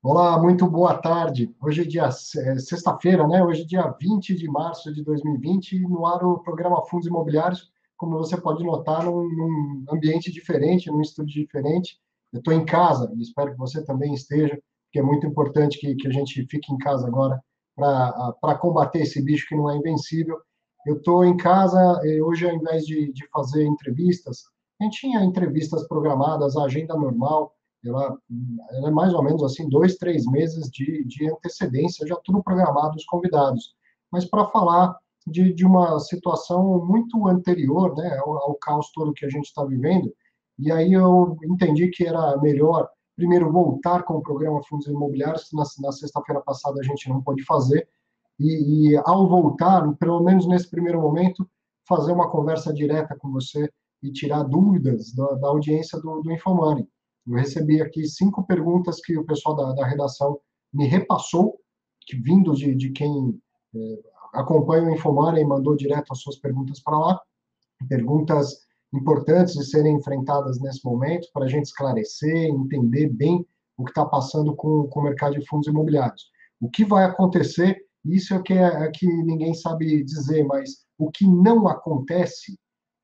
Olá, muito boa tarde. Hoje é sexta-feira, né? Hoje é dia 20 de março de 2020 e no ar o programa Fundos Imobiliários, como você pode notar, num ambiente diferente, num estúdio diferente. Eu estou em casa e espero que você também esteja, porque é muito importante que a gente fique em casa agora para combater esse bicho que não é invencível. Eu estou em casa e hoje, ao invés de fazer entrevistas, a gente tinha entrevistas programadas, a agenda normal, ela ela é mais ou menos assim, 2, 3 meses de antecedência, já tudo programado, os convidados. Mas para falar de uma situação muito anterior, né, ao caos todo que a gente está vivendo, e aí eu entendi que era melhor, primeiro, voltar com o programa Fundos Imobiliários, que na sexta-feira passada a gente não pôde fazer, e ao voltar, pelo menos nesse primeiro momento, fazer uma conversa direta com você e tirar dúvidas da audiência do Infomoney. Eu recebi aqui 5 perguntas que o pessoal da redação me repassou, que vindo de quem acompanha o Infomoney e mandou direto as suas perguntas para lá, perguntas importantes de serem enfrentadas nesse momento, para a gente esclarecer, entender bem o que está passando com o mercado de fundos imobiliários. O que vai acontecer, isso é que ninguém sabe dizer, mas o que não acontece,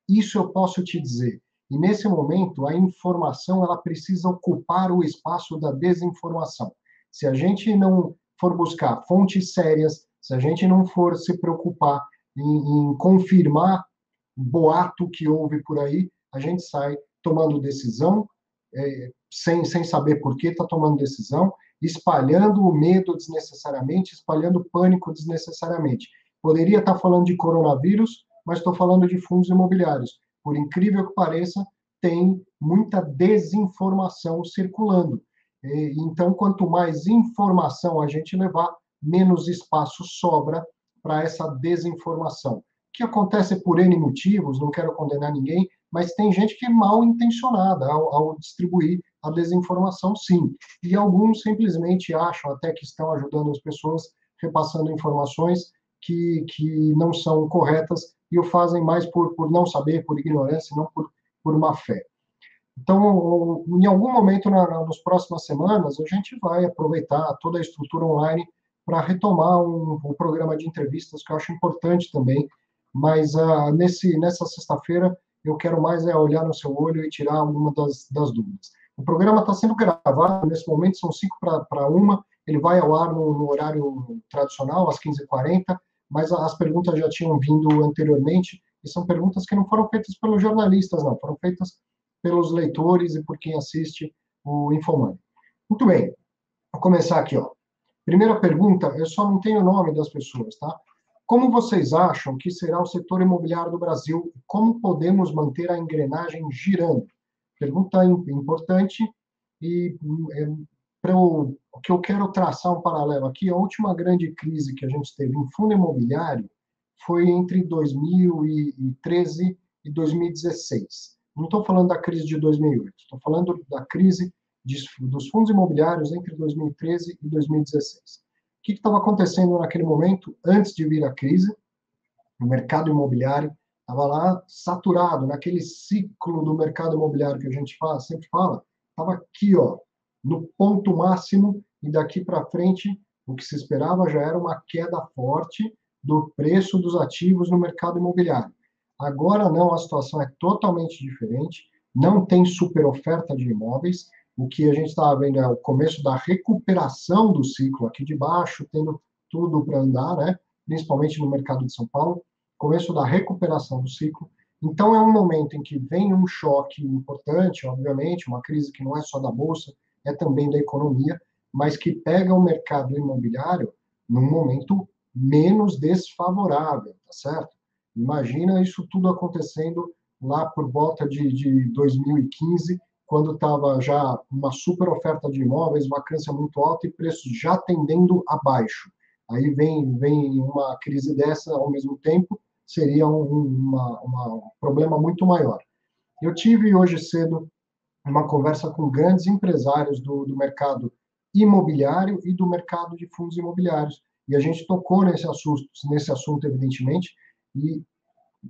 isso eu posso te dizer. E nesse momento, a informação ela precisa ocupar o espaço da desinformação. Se a gente não for buscar fontes sérias, se a gente não for se preocupar em confirmar boato que houve por aí, a gente sai tomando decisão, sem saber por que está tomando decisão, espalhando o medo desnecessariamente, espalhando pânico desnecessariamente. Poderia estar falando de coronavírus, mas estou falando de fundos imobiliários. Por incrível que pareça, tem muita desinformação circulando. Então, quanto mais informação a gente levar, menos espaço sobra para essa desinformação, que acontece por N motivos, não quero condenar ninguém, mas tem gente que é mal intencionada ao distribuir a desinformação, sim. E alguns simplesmente acham até que estão ajudando as pessoas, repassando informações que não são corretas e o fazem mais por não saber, por ignorância, não por má fé. Então, em algum momento nas próximas semanas, a gente vai aproveitar toda a estrutura online para retomar um programa de entrevistas que eu acho importante também. Mas nessa sexta-feira eu quero mais olhar no seu olho e tirar alguma das dúvidas. O programa está sendo gravado, nesse momento são 5 para 1, ele vai ao ar no horário tradicional, às 15h40, mas as perguntas já tinham vindo anteriormente, e são perguntas que não foram feitas pelos jornalistas, não, foram feitas pelos leitores e por quem assiste o Infomoney. Muito bem, vou começar aqui, ó. Primeira pergunta, eu só não tenho o nome das pessoas, tá? Como vocês acham que será o setor imobiliário do Brasil e como podemos manter a engrenagem girando? Pergunta importante e o que eu quero traçar um paralelo aqui, a última grande crise que a gente teve em fundo imobiliário foi entre 2013 e 2016. Não estou falando da crise de 2008, estou falando da crise dos fundos imobiliários entre 2013 e 2016. O que estava acontecendo naquele momento, antes de vir a crise? O mercado imobiliário estava lá saturado, naquele ciclo do mercado imobiliário que a gente sempre fala, estava aqui, ó, no ponto máximo, e daqui para frente, o que se esperava já era uma queda forte do preço dos ativos no mercado imobiliário. Agora não, a situação é totalmente diferente, não tem super oferta de imóveis, o que a gente estava vendo é o começo da recuperação do ciclo aqui de baixo, tendo tudo para andar, né? Principalmente no mercado de São Paulo, começo da recuperação do ciclo. Então, é um momento em que vem um choque importante, obviamente, uma crise que não é só da Bolsa, é também da economia, mas que pega o mercado imobiliário num momento menos desfavorável, tá certo? Imagina isso tudo acontecendo lá por volta de 2015, quando estava já uma super oferta de imóveis, vacância muito alta e preços já tendendo abaixo. Aí vem uma crise dessa ao mesmo tempo, seria um problema muito maior. Eu tive hoje cedo uma conversa com grandes empresários do mercado imobiliário e do mercado de fundos imobiliários, e a gente tocou nesse assunto evidentemente, e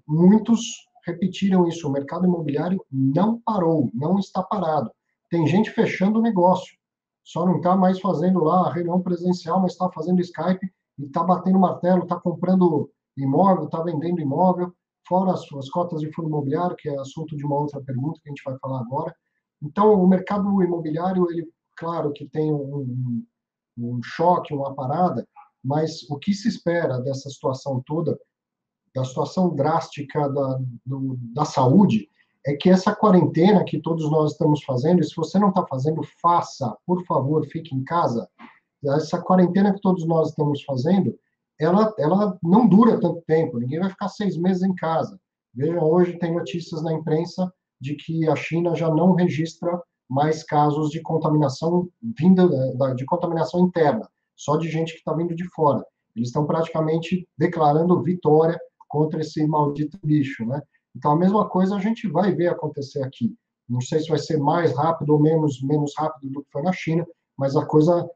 muitos repetiram isso, o mercado imobiliário não parou, não está parado. Tem gente fechando o negócio, só não está mais fazendo lá a reunião presencial, mas está fazendo Skype e está batendo martelo, está comprando imóvel, está vendendo imóvel, fora as suas cotas de fundo imobiliário, que é assunto de uma outra pergunta que a gente vai falar agora. Então, o mercado imobiliário, ele, claro que tem um choque, uma parada, mas o que se espera dessa situação toda, da situação drástica da saúde, é que essa quarentena que todos nós estamos fazendo, e se você não está fazendo, faça, por favor, fique em casa. Essa quarentena que todos nós estamos fazendo, ela não dura tanto tempo, ninguém vai ficar 6 meses em casa. Vejam, hoje tem notícias na imprensa de que a China já não registra mais casos de contaminação vinda de contaminação interna, só de gente que está vindo de fora. Eles estão praticamente declarando vitória contra esse maldito bicho, né? Então, a mesma coisa a gente vai ver acontecer aqui. Não sei se vai ser mais rápido ou menos rápido do que foi na China, mas a coisa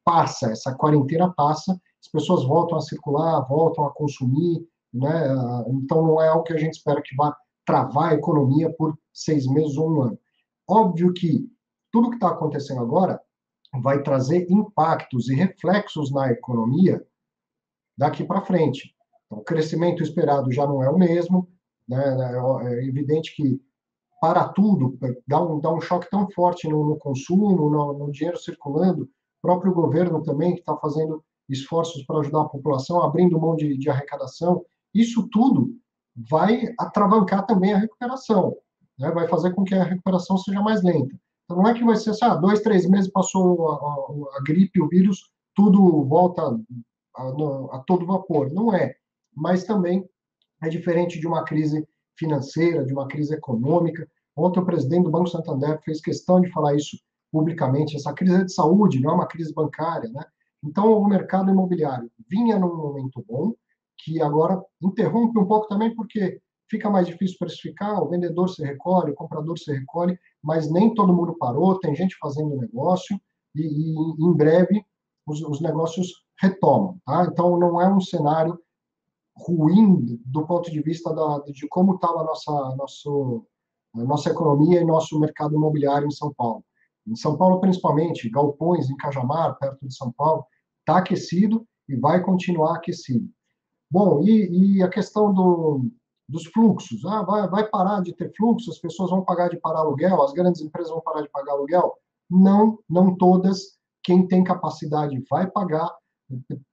passa, essa quarentena passa, as pessoas voltam a circular, voltam a consumir, né? Então, não é algo que a gente espera que vá travar a economia por 6 meses ou um ano. Óbvio que tudo que está acontecendo agora vai trazer impactos e reflexos na economia daqui para frente. Então, o crescimento esperado já não é o mesmo, né? É evidente que para tudo, dá um choque tão forte no consumo, no dinheiro circulando, o próprio governo também, que está fazendo esforços para ajudar a população, abrindo mão de arrecadação, isso tudo vai atravancar também a recuperação, né? Vai fazer com que a recuperação seja mais lenta. Então, não é que vai ser assim, 2, 3 meses passou a gripe, o vírus, tudo volta a todo vapor. Não é. Mas também é diferente de uma crise financeira, de uma crise econômica. Ontem o presidente do Banco Santander fez questão de falar isso publicamente. Essa crise é de saúde, não é uma crise bancária, né? Então, o mercado imobiliário vinha num momento bom, que agora interrompe um pouco também, porque fica mais difícil precificar, o vendedor se recolhe, o comprador se recolhe, mas nem todo mundo parou, tem gente fazendo negócio, e em breve os negócios retomam. Tá? Então, não é um cenário ruim do ponto de vista de como estava a nossa economia e nosso mercado imobiliário em São Paulo. Em São Paulo, principalmente, galpões em Cajamar, perto de São Paulo, está aquecido e vai continuar aquecido. Bom, e a questão dos fluxos? Vai parar de ter fluxo, as pessoas vão parar de pagar aluguel, as grandes empresas vão parar de pagar aluguel? Não, não todas. Quem tem capacidade vai pagar,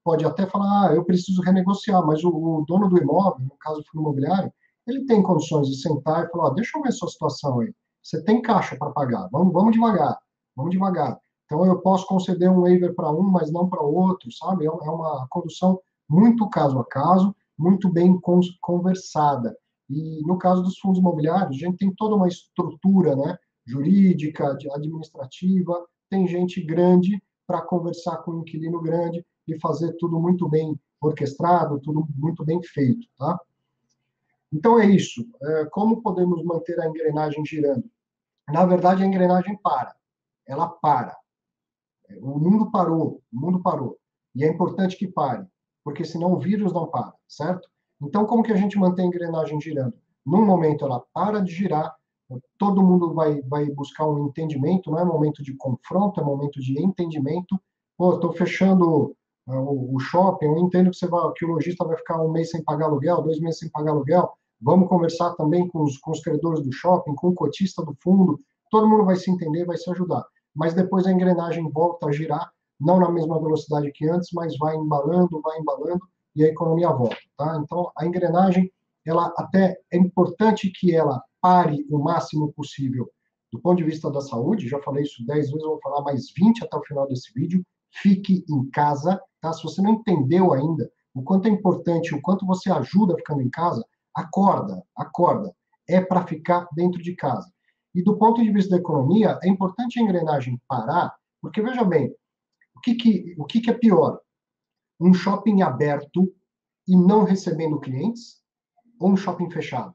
pode até falar, eu preciso renegociar, mas o dono do imóvel, no caso do fundo imobiliário, ele tem condições de sentar e falar, deixa eu ver a sua situação aí, você tem caixa para pagar, vamos devagar, vamos devagar. Então, eu posso conceder um waiver para um, mas não para outro, sabe? É uma condução muito caso a caso, muito bem conversada. E no caso dos fundos imobiliários, a gente tem toda uma estrutura, né, jurídica, administrativa, tem gente grande para conversar com o inquilino grande e fazer tudo muito bem orquestrado, tudo muito bem feito, tá? Então é isso. Como podemos manter a engrenagem girando? Na verdade, a engrenagem para. Ela para. O mundo parou, o mundo parou. E é importante que pare, porque senão o vírus não para, certo? Então, como que a gente mantém a engrenagem girando? Num momento ela para de girar, todo mundo vai buscar um entendimento, não é momento de confronto, é momento de entendimento. Pô, estou fechando o shopping, eu entendo que o lojista vai ficar um mês sem pagar aluguel, 2 meses sem pagar aluguel, vamos conversar também com os credores do shopping, com o cotista do fundo, todo mundo vai se entender, vai se ajudar. Mas depois a engrenagem volta a girar, não na mesma velocidade que antes, mas vai embalando, e a economia volta. Tá? Então, a engrenagem, ela até é importante que ela pare o máximo possível do ponto de vista da saúde, já falei isso 10 vezes, eu vou falar mais 20 até o final desse vídeo, fique em casa, tá? Se você não entendeu ainda o quanto é importante, o quanto você ajuda ficando em casa, acorda, acorda. É para ficar dentro de casa. E do ponto de vista da economia, é importante a engrenagem parar, porque veja bem, o que é pior? Um shopping aberto e não recebendo clientes, ou um shopping fechado?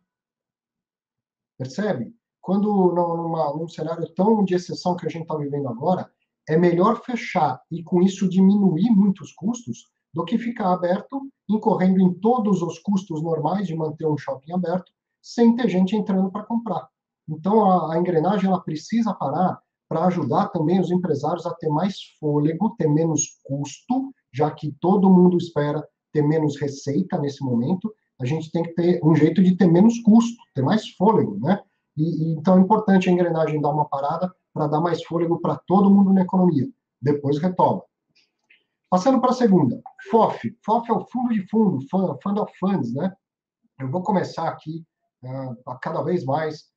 Percebe? Quando num cenário tão de exceção que a gente está vivendo agora, é melhor fechar e com isso diminuir muitos custos do que ficar aberto, incorrendo em todos os custos normais de manter um shopping aberto, sem ter gente entrando para comprar. Então a engrenagem ela precisa parar para ajudar também os empresários a ter mais fôlego, ter menos custo, já que todo mundo espera ter menos receita nesse momento, a gente tem que ter um jeito de ter menos custo, ter mais fôlego, né? Então é importante a engrenagem dar uma parada para dar mais fôlego para todo mundo na economia. Depois retoma. Passando para a segunda, FOF. FOF é o fundo de fundo, Fund of Funds, né? Eu vou começar aqui a cada vez mais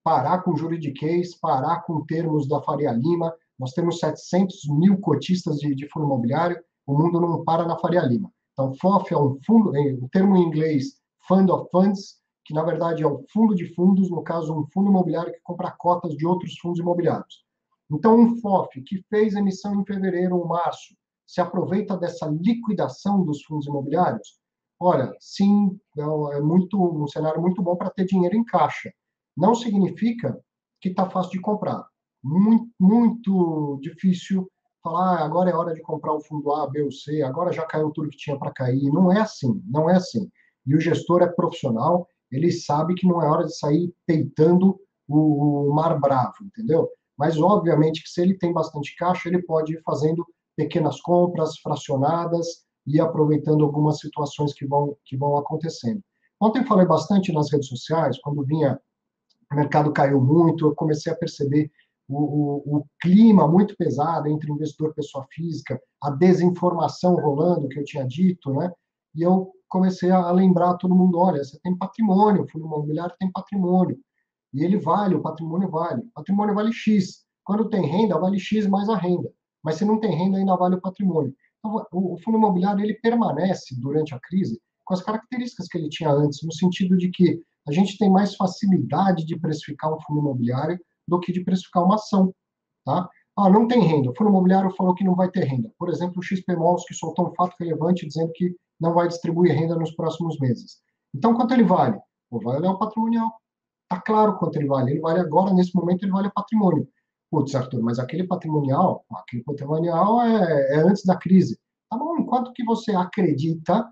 parar com juridiquês, parar com termos da Faria Lima. Nós temos 700 mil cotistas de fundo imobiliário, o mundo não para na Faria Lima. Então, FOF é um fundo, o termo em inglês, Fund of Funds, que na verdade é um fundo de fundos, no caso, um fundo imobiliário que compra cotas de outros fundos imobiliários. Então, um FOF que fez emissão em fevereiro ou março, se aproveita dessa liquidação dos fundos imobiliários? Olha, sim, é um cenário muito bom para ter dinheiro em caixa. Não significa que está fácil de comprar. Muito, muito difícil falar, agora é hora de comprar o fundo A, B ou C, agora já caiu tudo que tinha para cair. Não é assim, não é assim. E o gestor é profissional, ele sabe que não é hora de sair peitando o mar bravo, entendeu? Mas, obviamente, que se ele tem bastante caixa, ele pode ir fazendo pequenas compras fracionadas e aproveitando algumas situações que vão acontecendo. Ontem falei bastante nas redes sociais, quando vinha o mercado caiu muito, eu comecei a perceber o clima muito pesado entre investidor e pessoa física, a desinformação rolando, que eu tinha dito, né? E eu comecei a lembrar a todo mundo, olha, você tem patrimônio, o fundo imobiliário tem patrimônio, e ele vale, o patrimônio vale X, quando tem renda, vale X mais a renda, mas se não tem renda, ainda vale o patrimônio. Então, o fundo imobiliário, ele permanece durante a crise com as características que ele tinha antes, no sentido de que a gente tem mais facilidade de precificar um fundo imobiliário do que de precificar uma ação, tá? Ah, não tem renda. O fundo imobiliário falou que não vai ter renda. Por exemplo, o XP Malls, que soltou um fato relevante dizendo que não vai distribuir renda nos próximos meses. Então, quanto ele vale? O vale é o patrimonial. Está claro quanto ele vale. Ele vale agora, nesse momento, ele vale o patrimônio. Putz, Arthur, mas aquele patrimonial é antes da crise. Tá bom, quanto que você acredita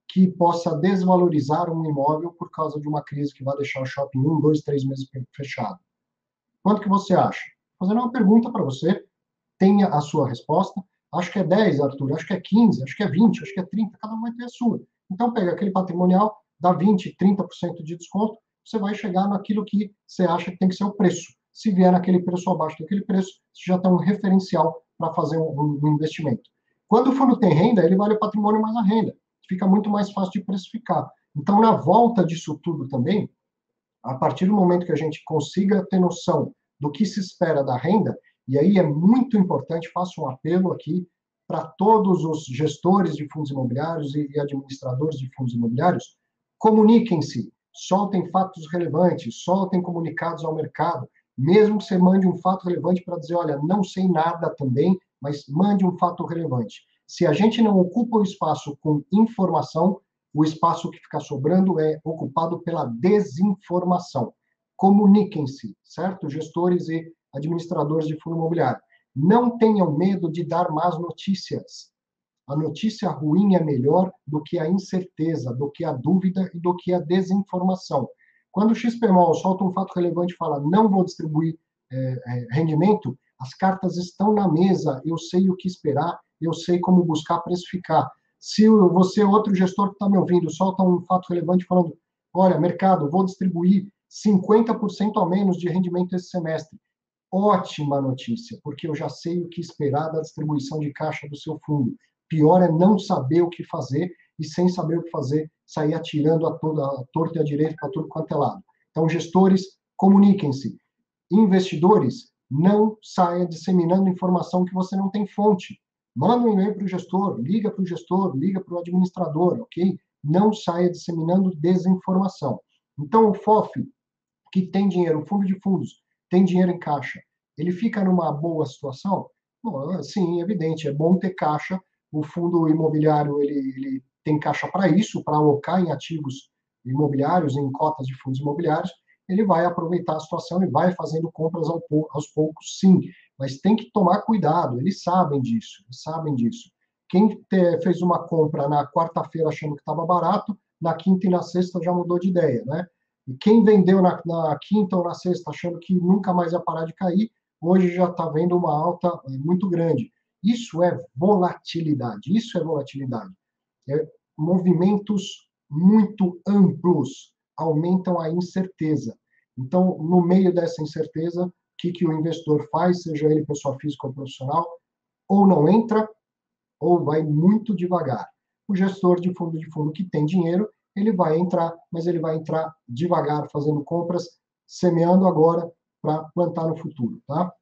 que possa desvalorizar um imóvel por causa de uma crise que vai deixar o shopping 1, 2, 3 meses fechado? Quanto que você acha? Fazendo uma pergunta para você, tenha a sua resposta. Acho que é 10, Arthur, acho que é 15, acho que é 20, acho que é 30, cada um vai ter a sua. Então, pega aquele patrimonial, dá 20, 30% de desconto, você vai chegar naquilo que você acha que tem que ser o preço. Se vier naquele preço abaixo daquele preço, você já tem um referencial para fazer um investimento. Quando o fundo tem renda, ele vale o patrimônio mais a renda. Fica muito mais fácil de precificar. Então, na volta disso tudo também, a partir do momento que a gente consiga ter noção do que se espera da renda, e aí é muito importante, faço um apelo aqui para todos os gestores de fundos imobiliários e administradores de fundos imobiliários, comuniquem-se, soltem fatos relevantes, soltem comunicados ao mercado, mesmo que você mande um fato relevante para dizer, olha, não sei nada também, mas mande um fato relevante. Se a gente não ocupa o espaço com informação, o espaço que fica sobrando é ocupado pela desinformação. Comuniquem-se, certo? Gestores e administradores de fundo imobiliário. Não tenham medo de dar más notícias. A notícia ruim é melhor do que a incerteza, do que a dúvida e do que a desinformação. Quando o XPMOL solta um fato relevante e fala não vou distribuir rendimento, as cartas estão na mesa, eu sei o que esperar, eu sei como buscar precificar. Se você, outro gestor que está me ouvindo, solta um fato relevante falando, olha, mercado, vou distribuir 50% a menos de rendimento esse semestre. Ótima notícia, porque eu já sei o que esperar da distribuição de caixa do seu fundo. Pior é não saber o que fazer e, sem saber o que fazer, sair atirando a torta e a direita para tudo quanto é lado. Então, gestores, comuniquem-se. Investidores, não saia disseminando informação que você não tem fonte. Manda um e-mail para o gestor, liga para o administrador, ok? Não saia disseminando desinformação. Então, o FOF, que tem dinheiro, o fundo de fundos, tem dinheiro em caixa, ele fica numa boa situação? Bom, sim, evidente, é bom ter caixa. O fundo imobiliário, ele tem caixa para isso, para alocar em ativos imobiliários, em cotas de fundos imobiliários, ele vai aproveitar a situação e vai fazendo compras aos poucos, sim. Mas tem que tomar cuidado, eles sabem disso, eles sabem disso. Quem fez uma compra na quarta-feira achando que estava barato, na quinta e na sexta já mudou de ideia, né? E quem vendeu na quinta ou na sexta achando que nunca mais ia parar de cair, hoje já está vendo uma alta muito grande. Isso é volatilidade, isso é volatilidade. Movimentos muito amplos aumentam a incerteza. Então, no meio dessa incerteza, o que o investidor faz, seja ele pessoa física ou profissional, ou não entra, ou vai muito devagar. O gestor de fundo que tem dinheiro, ele vai entrar, mas ele vai entrar devagar, fazendo compras, semeando agora para plantar no futuro, tá?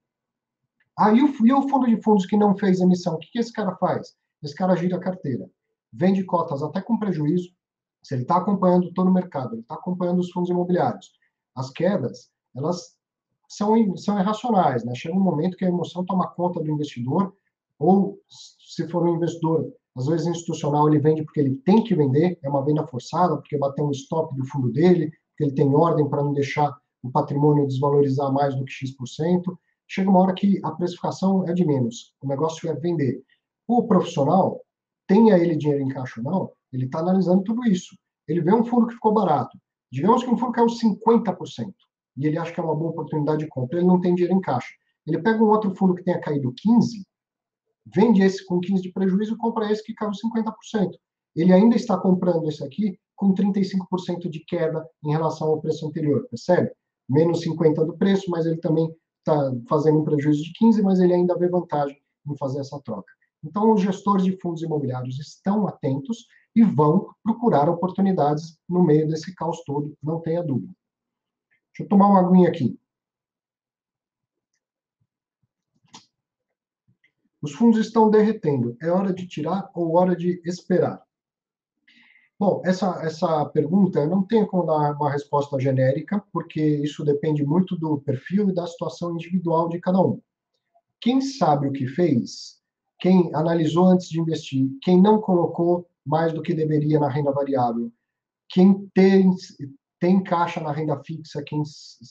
Aí o fundo de fundos que não fez emissão, o que esse cara faz? Esse cara gira a carteira, vende cotas até com prejuízo, se ele está acompanhando todo o mercado, ele está acompanhando os fundos imobiliários. As quedas, elas são irracionais, né? Chega um momento que a emoção toma conta do investidor, ou se for um investidor, às vezes institucional, ele vende porque ele tem que vender, é uma venda forçada, porque bateu um stop do fundo dele, porque ele tem ordem para não deixar o patrimônio desvalorizar mais do que X%. Chega uma hora que a precificação é de menos, o negócio é vender. O profissional, tenha ele dinheiro em caixa ou não, ele está analisando tudo isso. Ele vê um fundo que ficou barato. Digamos que um fundo caiu 50%, e ele acha que é uma boa oportunidade de compra. Ele não tem dinheiro em caixa. Ele pega um outro fundo que tenha caído 15%, vende esse com 15% de prejuízo e compra esse que caiu 50%. Ele ainda está comprando esse aqui com 35% de queda em relação ao preço anterior, percebe? Menos 50% do preço, mas ele também está fazendo um prejuízo de 15%, mas ele ainda vê vantagem em fazer essa troca. Então, os gestores de fundos imobiliários estão atentos e vão procurar oportunidades no meio desse caos todo, não tenha dúvida. Deixa eu tomar uma aguinha aqui. Os fundos estão derretendo. É hora de tirar ou hora de esperar? Bom, essa pergunta eu não tenho como dar uma resposta genérica, porque isso depende muito do perfil e da situação individual de cada um. Quem sabe o que fez, quem analisou antes de investir, quem não colocou mais do que deveria na renda variável, quem tem caixa na renda fixa, quem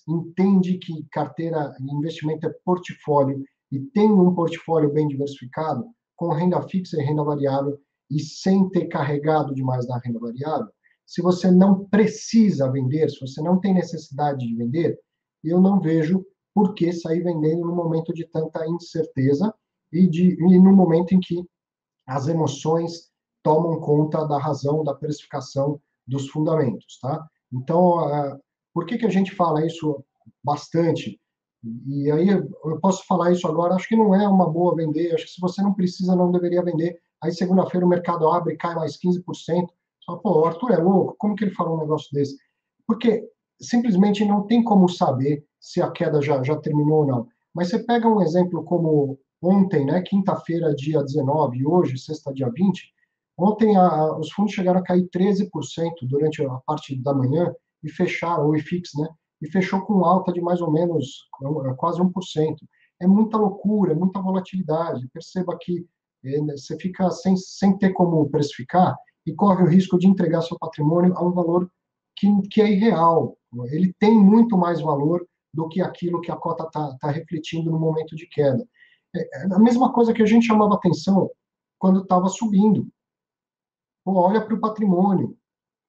entende que carteira e investimento é portfólio e tem um portfólio bem diversificado, com renda fixa e renda variável, e sem ter carregado demais na renda variável, se você não precisa vender, se você não tem necessidade de vender, eu não vejo por que sair vendendo no momento de tanta incerteza e no momento em que as emoções tomam conta da razão, da precificação dos fundamentos, tá? Então, por que a gente fala isso bastante? E aí eu posso falar isso agora, acho que não é uma boa vender, acho que se você não precisa, não deveria vender. Aí segunda-feira o mercado abre e cai mais 15%. Só, pô, o Arthur é louco, como que ele falou um negócio desse? Porque simplesmente não tem como saber se a queda já terminou ou não. Mas você pega um exemplo como ontem, né, quinta-feira, dia 19, e hoje, sexta, dia 20, ontem os fundos chegaram a cair 13% durante a parte da manhã e fecharam, o IFIX, né, e fechou com alta de mais ou menos quase 1%. É muita loucura, é muita volatilidade. Perceba que você fica sem ter como precificar e corre o risco de entregar seu patrimônio a um valor que é irreal. Ele tem muito mais valor do que aquilo que a cota está refletindo no momento de queda. É a mesma coisa que a gente chamava atenção quando estava subindo. Pô, olha para o patrimônio,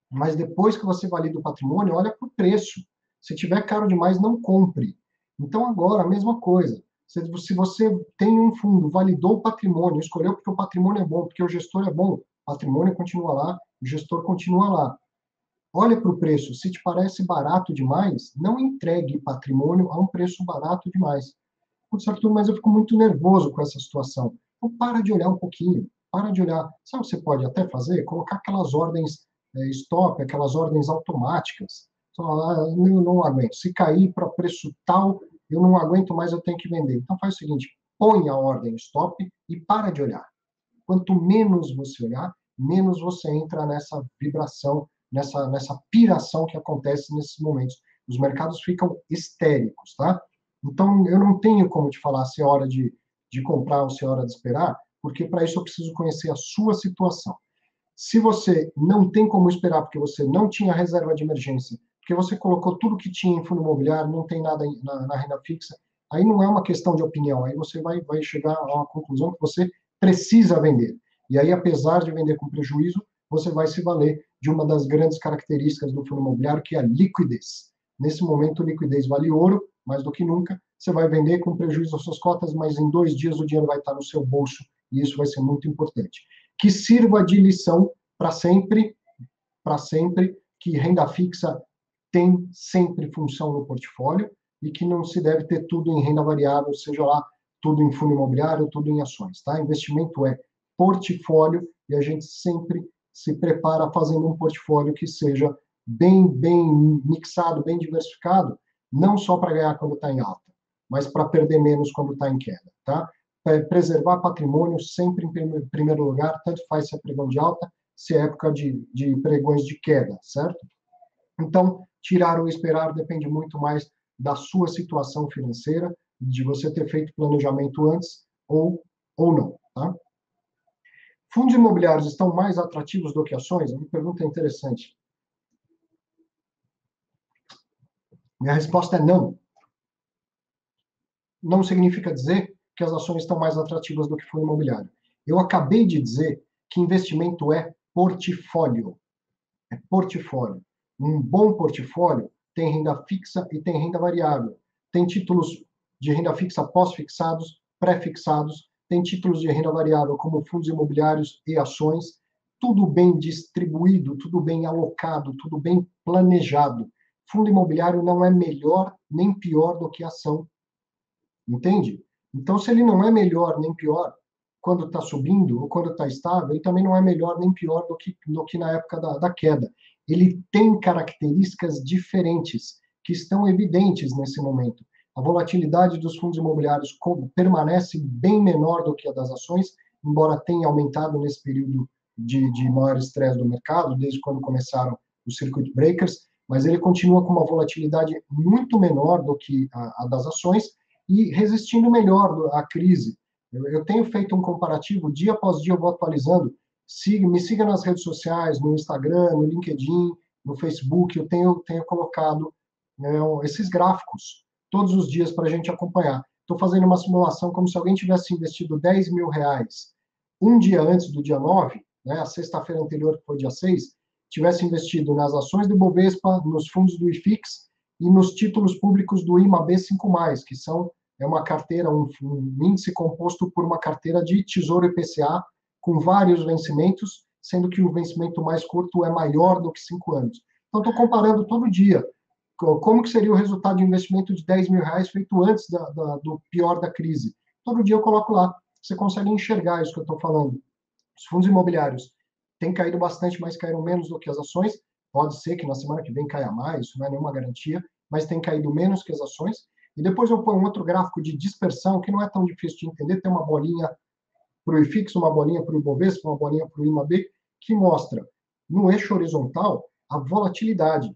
mas depois que você valida o patrimônio, olha para o preço. Se tiver caro demais, não compre. Então, agora, a mesma coisa. Se você tem um fundo, validou o patrimônio, escolheu porque o patrimônio é bom, porque o gestor é bom, o patrimônio continua lá, o gestor continua lá. Olha para o preço. Se te parece barato demais, não entregue patrimônio a um preço barato demais. Putz, Arthur, mas eu fico muito nervoso com essa situação. Então, para de olhar um pouquinho, para de olhar. Sabe o que você pode até fazer? Colocar aquelas ordens stop, aquelas ordens automáticas. Eu não aguento. Se cair para preço tal, eu não aguento mais, eu tenho que vender. Então, faz o seguinte, põe a ordem stop e para de olhar. Quanto menos você olhar, menos você entra nessa vibração, nessa piração que acontece nesses momentos. Os mercados ficam histéricos, tá? Então, eu não tenho como te falar se é hora de comprar ou se é hora de esperar, porque para isso eu preciso conhecer a sua situação. Se você não tem como esperar, porque você não tinha reserva de emergência, porque você colocou tudo que tinha em fundo imobiliário, não tem nada na renda fixa, aí não é uma questão de opinião, aí você vai chegar a uma conclusão que você precisa vender. E aí, apesar de vender com prejuízo, você vai se valer de uma das grandes características do fundo imobiliário, que é a liquidez. Nesse momento, liquidez vale ouro, mais do que nunca, você vai vender com prejuízo às suas cotas, mas em 2 dias o dinheiro vai estar no seu bolso, e isso vai ser muito importante. Que sirva de lição para sempre, que renda fixa tem sempre função no portfólio e que não se deve ter tudo em renda variável, seja lá tudo em fundo imobiliário, tudo em ações, tá? Investimento é portfólio e a gente sempre se prepara fazendo um portfólio que seja bem mixado, bem diversificado, não só para ganhar quando está em alta, mas para perder menos quando está em queda, tá? Preservar patrimônio sempre em primeiro lugar, tanto faz se é pregão de alta, se é época de pregões de queda, certo? Então, tirar ou esperar depende muito mais da sua situação financeira, de você ter feito planejamento antes ou não, tá? Fundos imobiliários estão mais atrativos do que ações? Uma pergunta interessante. Minha resposta é não. Não significa dizer que as ações estão mais atrativas do que fundo imobiliário. Eu acabei de dizer que investimento é portfólio. É portfólio. Um bom portfólio tem renda fixa e tem renda variável. Tem títulos de renda fixa pós-fixados, pré-fixados, tem títulos de renda variável como fundos imobiliários e ações, tudo bem distribuído, tudo bem alocado, tudo bem planejado. Fundo imobiliário não é melhor nem pior do que ação, entende? Então, se ele não é melhor nem pior quando está subindo ou quando está estável, ele também não é melhor nem pior do que na época da queda. Ele tem características diferentes que estão evidentes nesse momento. A volatilidade dos fundos imobiliários permanece bem menor do que a das ações, embora tenha aumentado nesse período de maior estresse do mercado, desde quando começaram os circuit breakers, mas ele continua com uma volatilidade muito menor do que a das ações e resistindo melhor à crise. Eu tenho feito um comparativo, dia após dia eu vou atualizando. Me siga nas redes sociais, no Instagram, no LinkedIn, no Facebook. Eu tenho colocado esses gráficos todos os dias para a gente acompanhar. Estou fazendo uma simulação como se alguém tivesse investido R$ 10.000 um dia antes do dia 9, né, a sexta-feira anterior, que foi dia 6, tivesse investido nas ações do Bovespa, nos fundos do IFIX e nos títulos públicos do IMAB5+, que é uma carteira, um índice composto por uma carteira de Tesouro IPCA com vários vencimentos, sendo que o vencimento mais curto é maior do que 5 anos. Então, estou comparando todo dia como que seria o resultado de investimento de R$ 10.000 feito antes do pior da crise. Todo dia eu coloco lá. Você consegue enxergar isso que eu estou falando. Os fundos imobiliários têm caído bastante, mas caíram menos do que as ações. Pode ser que na semana que vem caia mais, isso não é nenhuma garantia, mas tem caído menos que as ações. E depois eu ponho um outro gráfico de dispersão, que não é tão difícil de entender, tem uma bolinha para o IFIX, uma bolinha para o Ibovespa, uma bolinha para o IMAB, que mostra no eixo horizontal a volatilidade.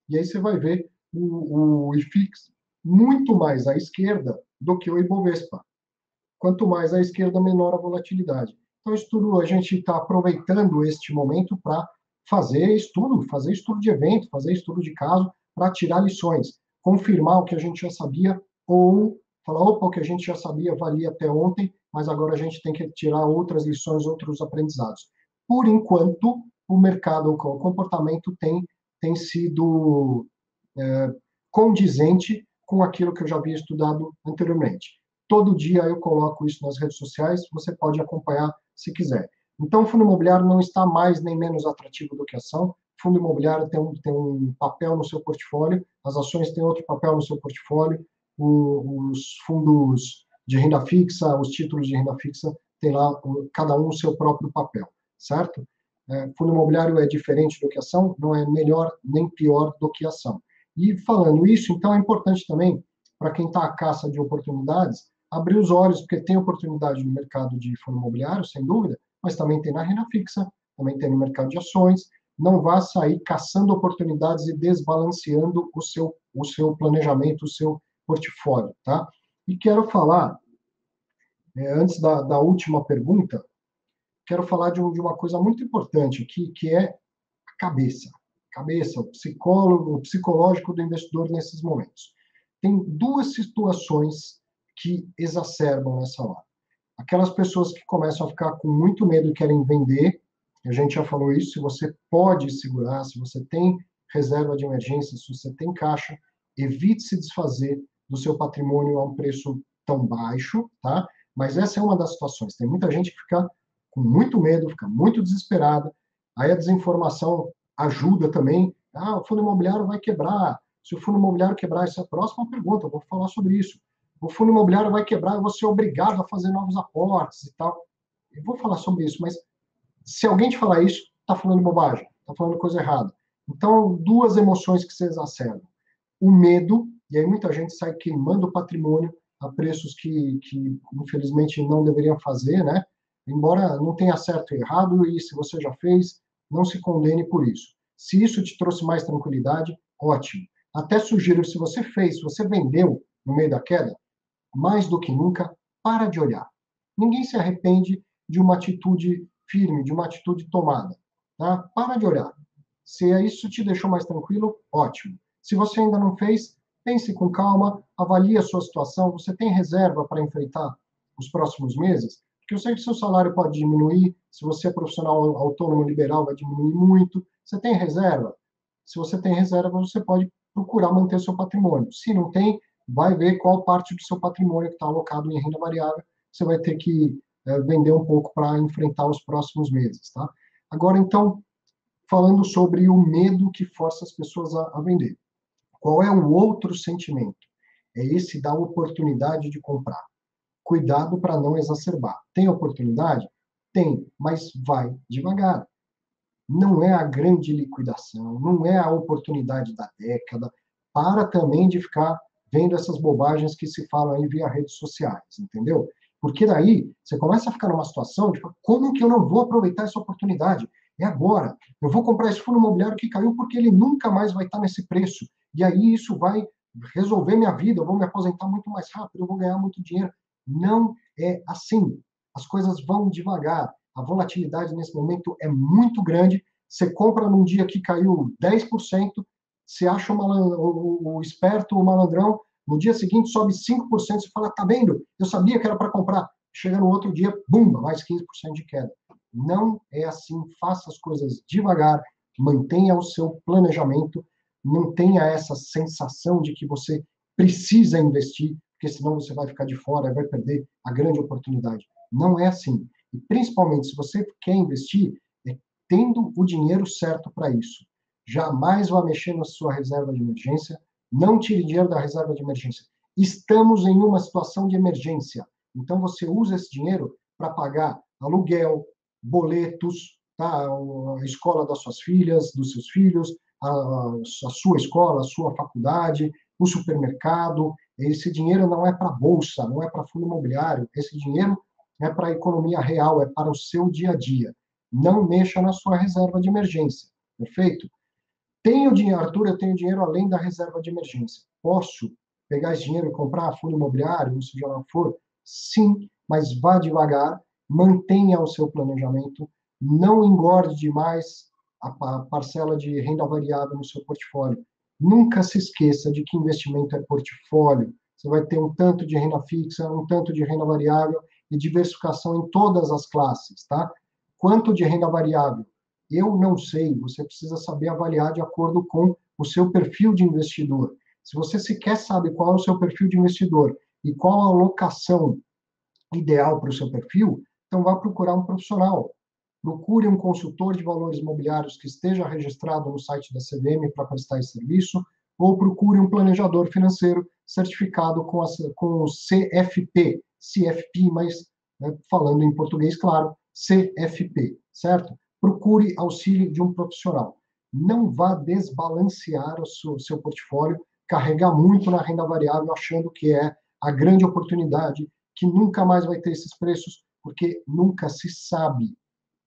E aí você vai ver o IFIX muito mais à esquerda do que o Ibovespa. Quanto mais à esquerda, menor a volatilidade. Então, isso tudo a gente está aproveitando este momento para fazer estudo de evento, fazer estudo de caso, para tirar lições, confirmar o que a gente já sabia, ou falar, opa, o que a gente já sabia valia até ontem, mas agora a gente tem que tirar outras lições, outros aprendizados. Por enquanto, o mercado, o comportamento tem sido condizente com aquilo que eu já havia estudado anteriormente. Todo dia eu coloco isso nas redes sociais, você pode acompanhar se quiser. Então, o fundo imobiliário não está mais nem menos atrativo do que a ação. O fundo imobiliário tem um papel no seu portfólio, as ações têm outro papel no seu portfólio, os fundos de renda fixa, os títulos de renda fixa, tem lá cada um o seu próprio papel, certo? Fundo imobiliário é diferente do que a ação, não é melhor nem pior do que a ação. E falando isso, então é importante também, para quem está à caça de oportunidades, abrir os olhos, porque tem oportunidade no mercado de fundo imobiliário, sem dúvida, mas também tem na renda fixa, também tem no mercado de ações. Não vá sair caçando oportunidades e desbalanceando o seu planejamento, o seu portfólio, tá? E quero falar, antes da última pergunta, quero falar de uma coisa muito importante aqui, que é a cabeça, o psicológico do investidor nesses momentos. Tem duas situações que exacerbam essa hora. Aquelas pessoas que começam a ficar com muito medo e querem vender, a gente já falou isso, se você pode segurar, se você tem reserva de emergência, se você tem caixa, evite se desfazer do seu patrimônio a um preço tão baixo, tá? Mas essa é uma das situações. Tem muita gente que fica com muito medo, fica muito desesperada. Aí a desinformação ajuda também. Ah, o fundo imobiliário vai quebrar. Se o fundo imobiliário quebrar, essa é a próxima pergunta, eu vou falar sobre isso. O fundo imobiliário vai quebrar, eu vou ser obrigado a fazer novos aportes e tal. Eu vou falar sobre isso, mas se alguém te falar isso, está falando bobagem, está falando coisa errada. Então, duas emoções que se exacerbam. O medo, e aí muita gente sai queimando o patrimônio a preços que infelizmente não deveriam fazer, né? Embora não tenha certo e errado, e se você já fez, não se condene por isso. Se isso te trouxe mais tranquilidade, ótimo. Até sugiro, se você fez, se você vendeu no meio da queda, mais do que nunca, para de olhar. Ninguém se arrepende de uma atitude firme, de uma atitude tomada. Tá? Para de olhar. Se isso te deixou mais tranquilo, ótimo. Se você ainda não fez, pense com calma, avalie a sua situação. Você tem reserva para enfrentar os próximos meses? Porque eu sei que seu salário pode diminuir, se você é profissional autônomo liberal, vai diminuir muito. Você tem reserva? Se você tem reserva, você pode procurar manter seu patrimônio. Se não tem, vai ver qual parte do seu patrimônio que está alocado em renda variável. Você vai ter que vender um pouco para enfrentar os próximos meses, tá? Agora, então, falando sobre o medo que força as pessoas a vender. Qual é o outro sentimento? É esse da oportunidade de comprar. Cuidado para não exacerbar. Tem oportunidade? Tem, mas vai devagar. Não é a grande liquidação, não é a oportunidade da década. Para também de ficar vendo essas bobagens que se falam aí via redes sociais, entendeu? Porque daí você começa a ficar numa situação de como que eu não vou aproveitar essa oportunidade? É agora. Eu vou comprar esse fundo imobiliário que caiu porque ele nunca mais vai estar nesse preço. E aí isso vai resolver minha vida, eu vou me aposentar muito mais rápido, eu vou ganhar muito dinheiro. Não é assim. As coisas vão devagar. A volatilidade nesse momento é muito grande. Você compra num dia que caiu 10%, você acha o esperto, o malandrão, no dia seguinte sobe 5%, você fala, tá vendo? Eu sabia que era para comprar. Chega no outro dia, bum, mais 15% de queda. Não é assim, faça as coisas devagar, mantenha o seu planejamento, não tenha essa sensação de que você precisa investir, porque senão você vai ficar de fora e vai perder a grande oportunidade. Não é assim. E principalmente, se você quer investir, é tendo o dinheiro certo para isso. Jamais vá mexer na sua reserva de emergência, não tire dinheiro da reserva de emergência. Estamos em uma situação de emergência. Então, você usa esse dinheiro para pagar aluguel, boletos, tá? A escola das suas filhas, dos seus filhos, a sua escola, a sua faculdade, o supermercado. Esse dinheiro não é para bolsa, não é para fundo imobiliário. Esse dinheiro é para a economia real, é para o seu dia a dia. Não mexa na sua reserva de emergência, perfeito? Tenho dinheiro, Arthur, eu tenho dinheiro além da reserva de emergência. Posso pegar esse dinheiro e comprar fundo imobiliário, ou seja lá o for? Sim, mas vá devagar, mantenha o seu planejamento, não engorde demais a parcela de renda variável no seu portfólio. Nunca se esqueça de que investimento é portfólio. Você vai ter um tanto de renda fixa, um tanto de renda variável e diversificação em todas as classes, tá? Quanto de renda variável? Eu não sei, você precisa saber avaliar de acordo com o seu perfil de investidor. Se você sequer sabe qual é o seu perfil de investidor e qual a alocação ideal para o seu perfil, então vá procurar um profissional. Procure um consultor de valores imobiliários que esteja registrado no site da CVM para prestar esse serviço, ou procure um planejador financeiro certificado com o CFP, CFP, mas né, falando em português, claro, CFP, certo? Procure auxílio de um profissional. Não vá desbalancear o seu portfólio, carregar muito na renda variável, achando que é a grande oportunidade, que nunca mais vai ter esses preços, porque nunca se sabe.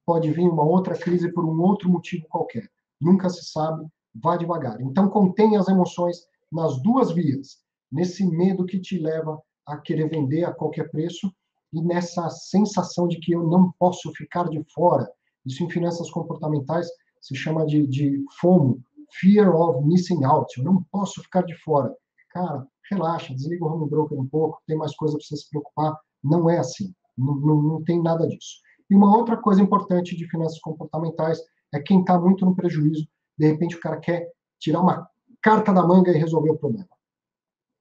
Pode vir uma outra crise por um outro motivo qualquer. Nunca se sabe, vá devagar. Então, contenha as emoções nas duas vias. Nesse medo que te leva a querer vender a qualquer preço e nessa sensação de que eu não posso ficar de fora. Isso em finanças comportamentais se chama de FOMO, Fear of Missing Out. Eu não posso ficar de fora. Cara, relaxa, desliga o home broker um pouco, tem mais coisa para você se preocupar. Não é assim. Não tem nada disso. E uma outra coisa importante de finanças comportamentais é quem está muito no prejuízo, de repente o cara quer tirar uma carta da manga e resolver o problema.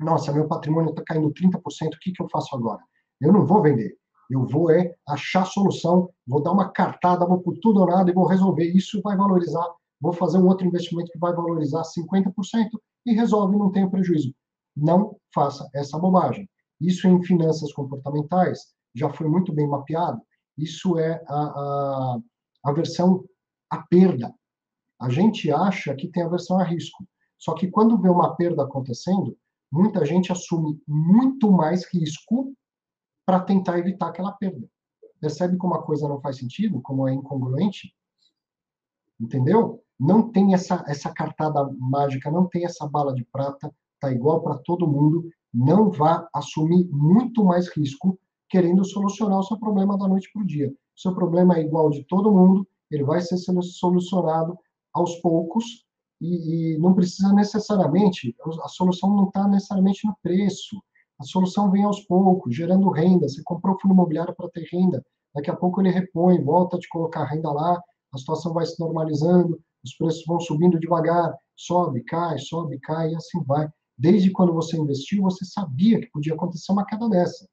nossa, meu patrimônio está caindo 30%, o que eu faço agora? Eu não vou vender. Eu vou achar solução, vou dar uma cartada, vou por tudo ou nada e vou resolver. Isso vai valorizar. Vou fazer um outro investimento que vai valorizar 50% e resolve, não tenho prejuízo. Não faça essa bobagem. Isso em finanças comportamentais já foi muito bem mapeado. Isso é a versão à perda. A gente acha que tem aversão a risco. Só que quando vê uma perda acontecendo, muita gente assume muito mais risco para tentar evitar aquela perda. Percebe como a coisa não faz sentido, como é incongruente? Entendeu? Não tem essa cartada mágica, não tem essa bala de prata, tá igual para todo mundo. Não vá assumir muito mais risco querendo solucionar o seu problema da noite para o dia. O seu problema é igual de todo mundo, ele vai ser solucionado aos poucos e não precisa necessariamente, a solução não está necessariamente no preço. A solução vem aos poucos, gerando renda. Você comprou fundo imobiliário para ter renda, daqui a pouco ele repõe, volta a te colocar renda lá, a situação vai se normalizando, os preços vão subindo devagar, sobe, cai, e assim vai. Desde quando você investiu, você sabia que podia acontecer uma queda dessa.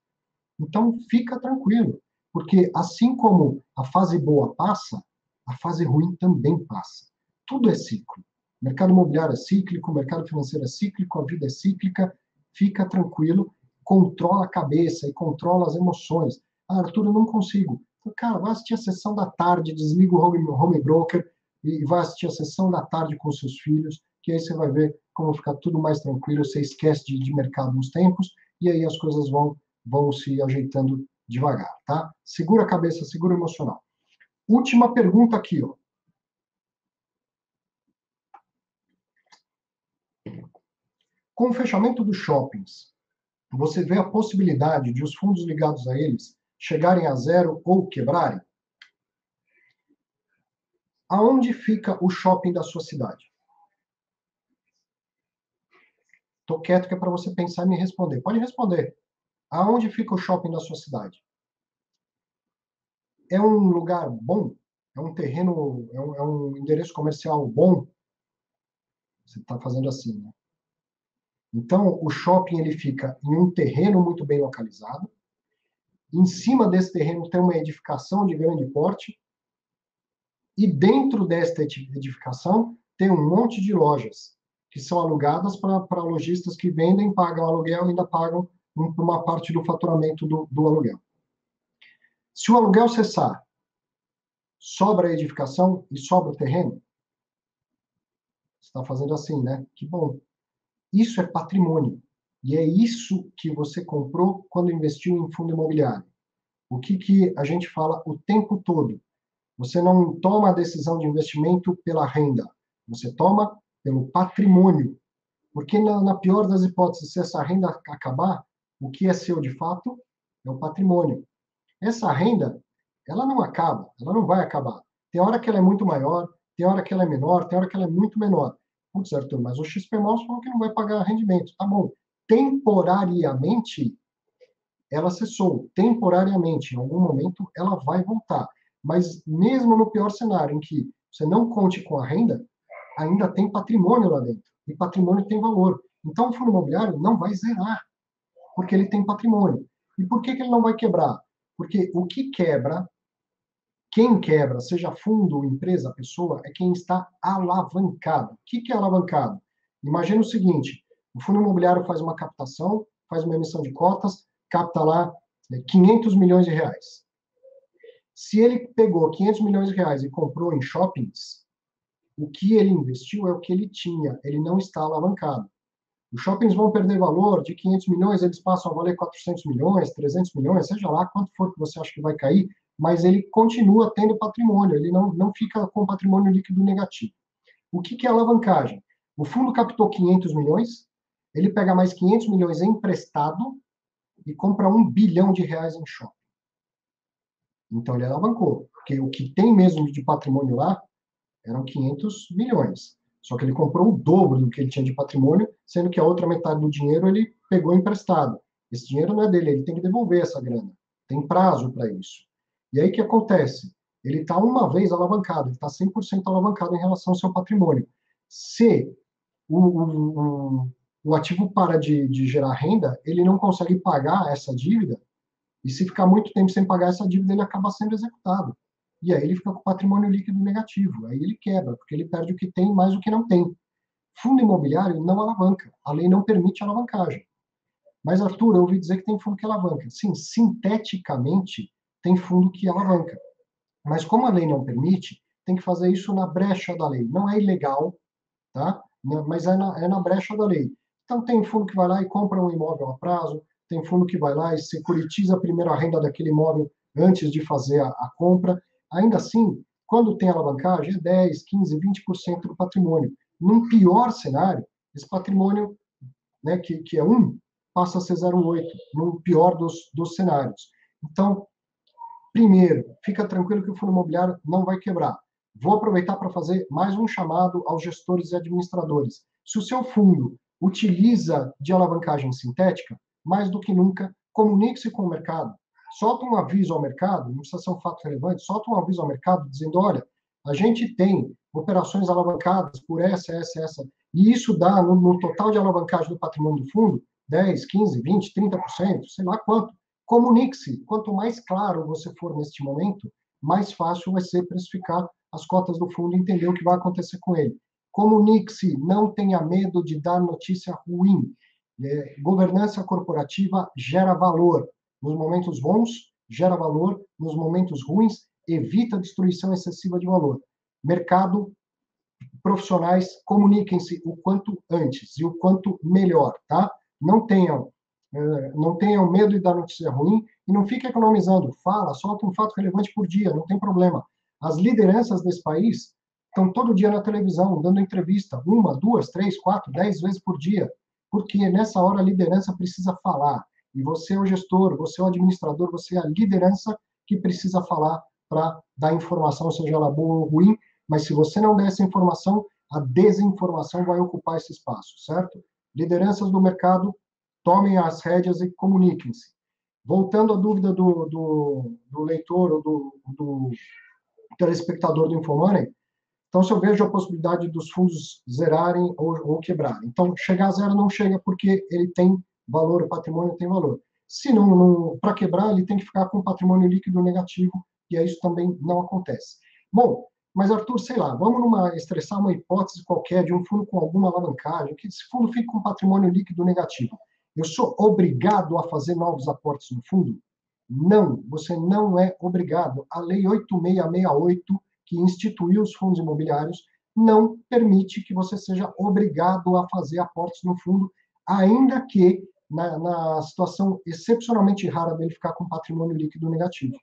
Então, fica tranquilo, porque assim como a fase boa passa, a fase ruim também passa. Tudo é ciclo. O mercado imobiliário é cíclico, o mercado financeiro é cíclico, a vida é cíclica. Fica tranquilo, controla a cabeça e controla as emoções. Ah, Arthur, eu não consigo. Então, cara, vai assistir a sessão da tarde, desliga o home broker e vai assistir a sessão da tarde com seus filhos, que aí você vai ver como ficar tudo mais tranquilo, você esquece de mercado uns tempos, e aí as coisas vão se ajeitando devagar, tá? Segura a cabeça, segura o emocional. Última pergunta aqui, ó. Com o fechamento dos shoppings, você vê a possibilidade de os fundos ligados a eles chegarem a zero ou quebrarem? Aonde fica o shopping da sua cidade? Tô quieto que é para você pensar e me responder. Pode responder. Aonde fica o shopping da sua cidade? É um lugar bom? É um terreno, é um endereço comercial bom? Você está fazendo assim, né? Então, o shopping ele fica em um terreno muito bem localizado. Em cima desse terreno tem uma edificação de grande porte. E dentro desta edificação tem um monte de lojas que são alugadas para lojistas que vendem, pagam aluguel e ainda pagam uma parte do faturamento do aluguel. Se o aluguel cessar, sobra a edificação e sobra o terreno? Você está fazendo assim, né? Que bom. Isso é patrimônio. E é isso que você comprou quando investiu em fundo imobiliário. O que a gente fala o tempo todo? Você não toma a decisão de investimento pela renda, você toma pelo patrimônio. Porque, na pior das hipóteses, se essa renda acabar, o que é seu de fato é o patrimônio. Essa renda, ela não acaba, ela não vai acabar. Tem hora que ela é muito maior, tem hora que ela é menor, tem hora que ela é muito menor. Putz, Arthur, mas o XPMOS falou que não vai pagar rendimento. Tá bom. Temporariamente, ela cessou. Temporariamente, em algum momento, ela vai voltar. Mas mesmo no pior cenário, em que você não conte com a renda, ainda tem patrimônio lá dentro. E patrimônio tem valor. Então, o fundo imobiliário não vai zerar, porque ele tem patrimônio. E por que ele não vai quebrar? Porque o que quebra, quem quebra, seja fundo, empresa, pessoa, é quem está alavancado. O que é alavancado? Imagina o seguinte, o fundo imobiliário faz uma captação, faz uma emissão de cotas, capta lá 500 milhões de reais. Se ele pegou 500 milhões de reais e comprou em shoppings, o que ele investiu é o que ele tinha, ele não está alavancado. Os shoppings vão perder valor, de 500 milhões eles passam a valer 400 milhões, 300 milhões, seja lá quanto for que você acha que vai cair, mas ele continua tendo patrimônio, ele não fica com patrimônio líquido negativo. O que é alavancagem? O fundo captou 500 milhões, ele pega mais 500 milhões emprestado e compra 1 bilhão de reais em shopping. Então ele alavancou, porque o que tem mesmo de patrimônio lá eram 500 milhões. Só que ele comprou o dobro do que ele tinha de patrimônio, sendo que a outra metade do dinheiro ele pegou emprestado. Esse dinheiro não é dele, ele tem que devolver essa grana. Tem prazo para isso. E aí o que acontece? Ele está uma vez alavancado, ele está 100% alavancado em relação ao seu patrimônio. Se o o ativo para de gerar renda, ele não consegue pagar essa dívida, e se ficar muito tempo sem pagar essa dívida, ele acaba sendo executado. E aí ele fica com patrimônio líquido negativo, aí ele quebra, porque ele perde o que tem mais o que não tem. Fundo imobiliário não alavanca, a lei não permite alavancagem. Mas, Arthur, eu ouvi dizer que tem fundo que alavanca. Sim, sinteticamente tem fundo que alavanca. Mas como a lei não permite, tem que fazer isso na brecha da lei. Não é ilegal, tá? Mas é na brecha da lei. Então, tem fundo que vai lá e compra um imóvel a prazo, tem fundo que vai lá e securitiza a primeira renda daquele imóvel antes de fazer a compra. Ainda assim, quando tem alavancagem, é 10, 15, 20% do patrimônio. Num pior cenário, esse patrimônio, né, que é 1, passa a ser 0,8, no pior dos cenários. Então, primeiro, fica tranquilo que o fundo imobiliário não vai quebrar. Vou aproveitar para fazer mais um chamado aos gestores e administradores. Se o seu fundo utiliza de alavancagem sintética, mais do que nunca, comunique-se com o mercado. Solta um aviso ao mercado, não precisa ser um fato relevante, solta um aviso ao mercado dizendo, olha, a gente tem operações alavancadas por essa, e isso dá, no total de alavancagem do patrimônio do fundo, 10, 15, 20, 30%, sei lá quanto. Comunique-se. Quanto mais claro você for neste momento, mais fácil vai ser precificar as cotas do fundo e entender o que vai acontecer com ele. Comunique-se, não tenha medo de dar notícia ruim. Governança corporativa gera valor. Nos momentos bons, gera valor. Nos momentos ruins, evita a destruição excessiva de valor. Mercado, profissionais, comuniquem-se o quanto antes e o quanto melhor, tá? Não tenham não tenham medo de dar notícia ruim e não fique economizando. Fala, solta um fato relevante por dia, não tem problema. As lideranças desse país estão todo dia na televisão, dando entrevista, 1, 2, 3, 4, 10 vezes por dia, porque nessa hora a liderança precisa falar. E você é o gestor, você é o administrador, você é a liderança que precisa falar para dar informação, seja ela boa ou ruim, mas se você não der essa informação, a desinformação vai ocupar esse espaço, certo? Lideranças do mercado, tomem as rédeas e comuniquem-se. Voltando à dúvida do leitor ou do telespectador do Infomoney, então, se eu vejo a possibilidade dos fundos zerarem ou quebrarem. Então, chegar a zero não chega porque ele tem valor, o patrimônio tem valor. Se não para quebrar, ele tem que ficar com o patrimônio líquido negativo, e aí isso também não acontece. Bom, mas Arthur, sei lá, vamos estressar uma hipótese qualquer de um fundo com alguma alavancagem, que esse fundo fique com patrimônio líquido negativo. Eu sou obrigado a fazer novos aportes no fundo? Não, você não é obrigado. A Lei 8668, que instituiu os fundos imobiliários, não permite que você seja obrigado a fazer aportes no fundo, ainda que na situação excepcionalmente rara dele ficar com patrimônio líquido negativo.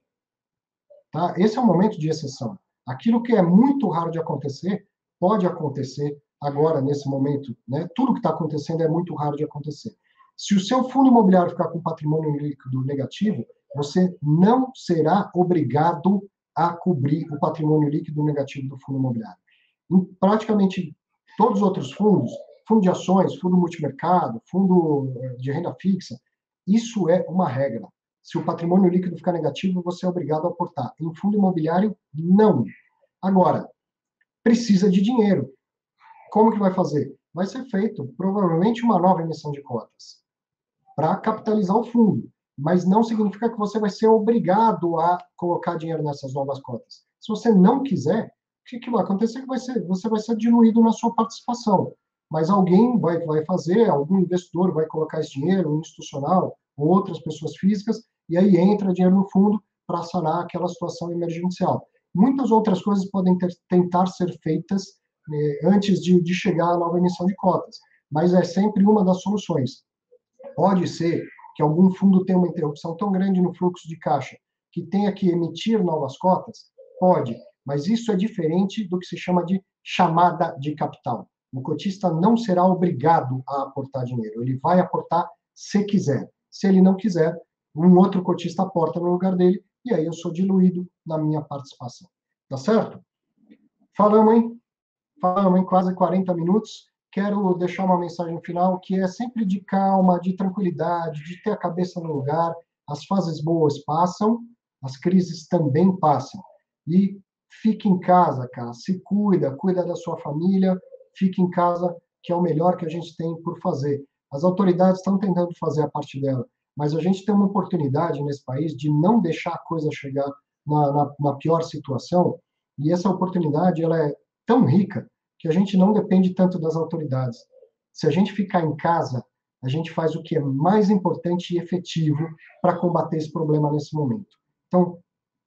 Tá? Esse é um momento de exceção. Aquilo que é muito raro de acontecer, pode acontecer agora, nesse momento. Né? Tudo que está acontecendo é muito raro de acontecer. Se o seu fundo imobiliário ficar com patrimônio líquido negativo, você não será obrigado a cobrir o patrimônio líquido negativo do fundo imobiliário. Em praticamente todos os outros fundos, fundo de ações, fundo multimercado, fundo de renda fixa, isso é uma regra. Se o patrimônio líquido ficar negativo, você é obrigado a aportar. Em fundo imobiliário, não. Agora, precisa de dinheiro. Como que vai fazer? Vai ser feito, provavelmente, uma nova emissão de cotas para capitalizar o fundo. Mas não significa que você vai ser obrigado a colocar dinheiro nessas novas cotas. Se você não quiser, o que vai acontecer? Você vai ser diluído na sua participação. Mas alguém vai fazer, algum investidor vai colocar esse dinheiro, um institucional, ou outras pessoas físicas, e aí entra dinheiro no fundo para sanar aquela situação emergencial. Muitas outras coisas podem tentar ser feitas antes de chegar à nova emissão de cotas, mas é sempre uma das soluções. Pode ser que algum fundo tenha uma interrupção tão grande no fluxo de caixa que tenha que emitir novas cotas? Pode, mas isso é diferente do que se chama de chamada de capital. O cotista não será obrigado a aportar dinheiro, ele vai aportar se quiser. Se ele não quiser, um outro cotista aporta no lugar dele e aí eu sou diluído na minha participação. Tá certo? Falamos, hein? Falamos em quase 40 minutos. Quero deixar uma mensagem final que é sempre de calma, de tranquilidade, de ter a cabeça no lugar. As fases boas passam, as crises também passam. E fique em casa, cara. Se cuida, cuida da sua família. Fique em casa, que é o melhor que a gente tem por fazer. As autoridades estão tentando fazer a parte dela, mas a gente tem uma oportunidade nesse país de não deixar a coisa chegar na pior situação, e essa oportunidade ela é tão rica que a gente não depende tanto das autoridades. Se a gente ficar em casa, a gente faz o que é mais importante e efetivo para combater esse problema nesse momento. Então,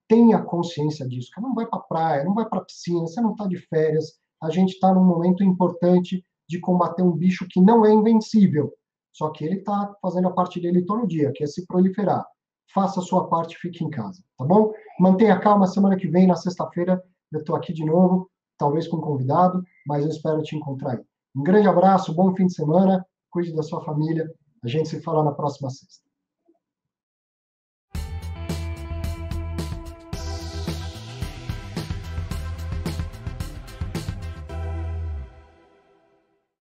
tenha consciência disso, que não vai para a praia, não vai para a piscina, você não está de férias, a gente está num momento importante de combater um bicho que não é invencível, só que ele está fazendo a parte dele todo dia, que é se proliferar. Faça a sua parte, fique em casa, tá bom? Mantenha calma, semana que vem, na sexta-feira, eu estou aqui de novo, talvez com um convidado, mas eu espero te encontrar aí. Um grande abraço, bom fim de semana, cuide da sua família, a gente se fala na próxima sexta.